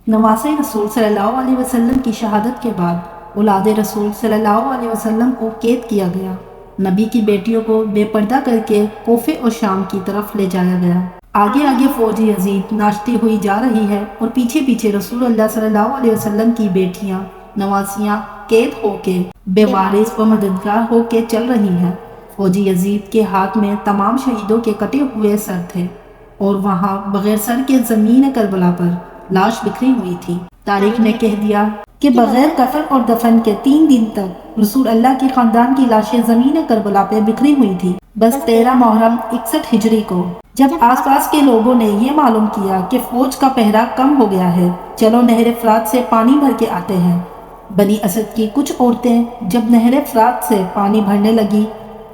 نواسۂ رسول صلی اللہ علیہ وسلم کی شہادت کے بعد اولاد رسول صلی اللہ علیہ وسلم کو قید کیا گیا۔ نبی کی بیٹیوں کو بے پردہ کر کے کوفے اور شام کی طرف لے جایا گیا۔ آگے آگے فوج یزید ناچتی ہوئی جا رہی ہے اور پیچھے پیچھے رسول اللہ صلی اللہ علیہ وسلم کی بیٹیاں نواسیاں قید ہو کے بے وارث و مددگار ہو کے چل رہی ہیں۔ فوجی یزید کے ہاتھ میں تمام شہیدوں کے کٹے ہوئے سر تھے اور وہاں بغیر سر کے زمین کربلا پر لاش بکھری ہوئی تھی۔ تاریخ نے کہہ دیا کہ بغیر کفن اور دفن کے 3 دن تک رسول اللہ کے خاندان کی لاشیں زمین کربلا پہ بکھری ہوئی تھی۔ بس 13 محرم 61 ہجری کو جب آس پاس کے لوگوں نے یہ معلوم کیا کہ فوج کا پہرا کم ہو گیا ہے، چلو نہر فرات سے پانی بھر کے آتے ہیں۔ بنی اسد کی کچھ عورتیں جب نہر فرات سے پانی بھرنے لگی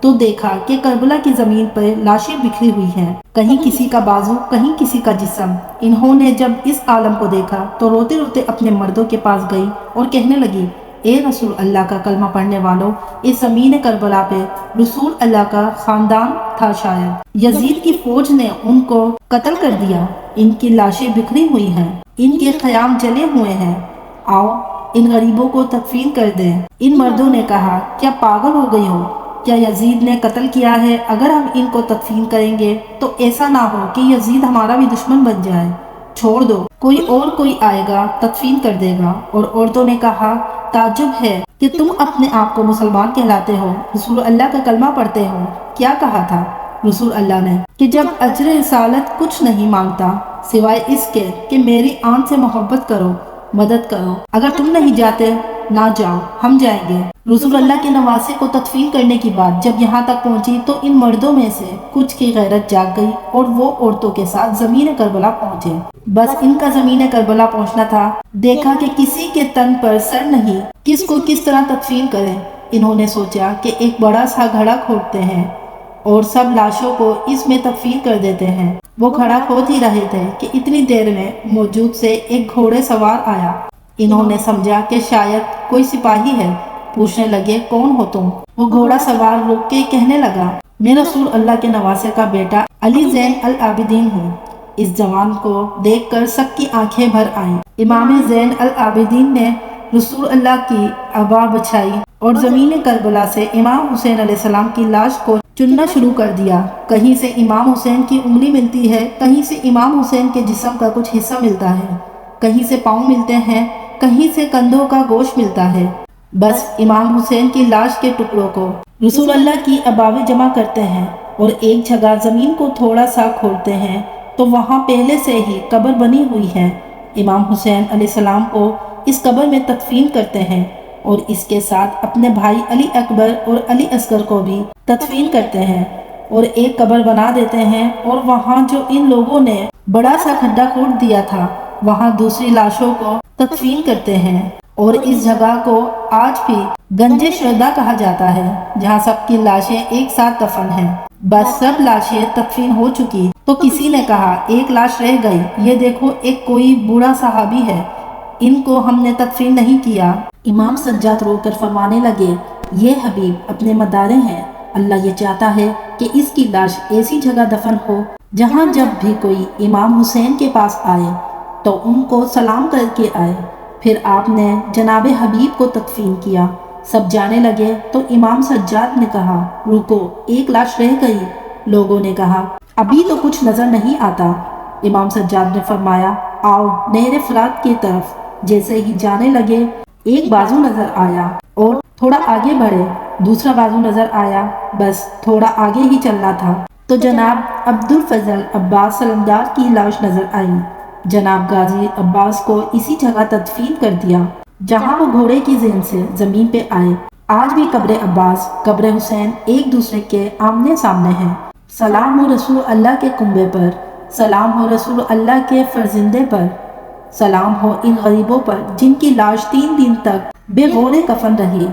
تو دیکھا کہ کربلا کی زمین پر لاشیں بکھری ہوئی ہیں، کہیں کسی کا بازو، کہیں کسی کا جسم۔ انہوں نے جب اس عالم کو دیکھا تو روتے روتے اپنے مردوں کے پاس گئی اور کہنے لگی، اے رسول اللہ کا کلمہ پڑھنے والوں، اس زمین کربلا پہ رسول اللہ کا خاندان تھا، شاید یزید کی فوج نے ان کو قتل کر دیا، ان کی لاشیں بکھری ہوئی ہیں، ان کے خیام جلے ہوئے ہیں، آؤ ان غریبوں کو تدفین کر دیں۔ ان مردوں نے کہا، کیا پاگل ہو گئی ہو؟ کیا یزید نے قتل کیا ہے؟ اگر ہم ان کو تدفین کریں گے تو ایسا نہ ہو کہ یزید ہمارا بھی دشمن بن جائے، چھوڑ دو، کوئی آئے گا تدفین کر دے گا۔ اور عورتوں نے کہا، تعجب ہے کہ تم اپنے آپ کو مسلمان کہلاتے ہو، رسول اللہ کا کلمہ پڑھتے ہو۔ کیا کہا تھا رسول اللہ نے کہ جب اجر رسالت کچھ نہیں مانگتا سوائے اس کے کہ میری آن سے محبت کرو، مدد کرو، اگر تم نہیں جاتے نہ جاؤ، ہم جائیں گے۔ رسول اللہ کے نواسے کو تدفین کرنے کی بات جب یہاں تک پہنچی تو ان مردوں میں سے کچھ کی غیرت جاگ گئی اور وہ عورتوں کے ساتھ زمین کربلا پہنچے۔ بس ان کا زمین کربلا پہنچنا تھا، دیکھا کہ کسی کے تن پر سر نہیں، کس کو کس طرح تدفین کریں۔ انہوں نے سوچا کہ ایک بڑا سا گھڑا کھودتے ہیں اور سب لاشوں کو اس میں تدفین کر دیتے ہیں۔ وہ گھڑا کھود ہی رہے تھے کہ اتنی دیر میں موجود سے ایک گھوڑے سوار آیا۔ انہوں نے سمجھا کہ شاید کوئی سپاہی ہے، پوچھنے لگے، کون ہو تم؟ وہ گھوڑا سوار رک کے کہنے لگا، میں رسول اللہ کے نواسے کا بیٹا علی زین العابدین ہوں۔ اس جوان کو دیکھ کر سب کی آنکھیں بھر آئیں۔ امام زین العابدین نے رسول اللہ کی عبا بچھائی اور زمین کربلا سے امام حسین علیہ السلام کی لاش کو چننا شروع کر دیا۔ کہیں سے امام حسین کی انگلی ملتی ہے، کہیں سے امام حسین کے جسم کا کچھ حصہ ملتا ہے، کہیں سے پاؤں ملتے ہیں، کہیں سے کندھوں کا گوشت ملتا ہے۔ بس امام حسین کی لاش کے ٹکڑوں کو رسول اللہ کی عباوے جمع کرتے ہیں اور ایک جگہ زمین کو تھوڑا سا کھولتے ہیں تو وہاں پہلے سے ہی قبر بنی ہوئی ہے۔ امام حسین علیہ السلام کو اس قبر میں تدفین کرتے ہیں اور اس کے ساتھ اپنے بھائی علی اکبر اور علی اصغر کو بھی تدفین کرتے ہیں اور ایک قبر بنا دیتے ہیں، اور وہاں جو ان لوگوں نے بڑا سا کھڈا کھود دیا تھا وہاں دوسری لاشوں کو تدفین کرتے ہیں۔ اور اس جگہ کو آج بھی گنج شہداء کہا جاتا ہے، جہاں سب کی لاشیں ایک ساتھ دفن ہیں۔ بس سب لاشیں تدفین ہو چکی تو کسی نے کہا، ایک لاش رہ گئی، یہ دیکھو ایک کوئی بوڑھا صحابی ہے، ان کو ہم نے تدفین نہیں کیا۔ امام سجاد رو کر فرمانے لگے، یہ حبیب اپنے مدارے ہیں، اللہ یہ چاہتا ہے کہ اس کی لاش ایسی جگہ دفن ہو جہاں جب بھی کوئی امام حسین کے پاس آئے تو ان کو سلام کر کے آئے۔ پھر آپ نے جناب حبیب کو تدفین کیا۔ سب جانے لگے تو امام سجاد نے کہا، رکو، ایک لاش رہ گئی۔ لوگوں نے کہا، ابھی تو کچھ نظر نہیں آتا۔ امام سجاد نے فرمایا، آؤ نہر فرات کی طرف۔ جیسے ہی جانے لگے ایک بازو نظر آیا اور تھوڑا آگے بڑھے، دوسرا بازو نظر آیا، بس تھوڑا آگے ہی چلنا تھا تو جناب عبدالفضل عباس سلمدار کی لاش نظر آئی۔ جناب غازی عباس کو اسی جگہ تدفین کر دیا جہاں وہ گھوڑے کی ذہن سے زمین پہ آئے۔ آج بھی قبر عباس، قبر حسین ایک دوسرے کے آمنے سامنے ہیں۔ سلام ہو رسول اللہ کے کنبے پر، سلام ہو رسول اللہ کے فرزندے پر، سلام ہو ان غریبوں پر جن کی لاش 3 دن تک بے غور کفن رہی۔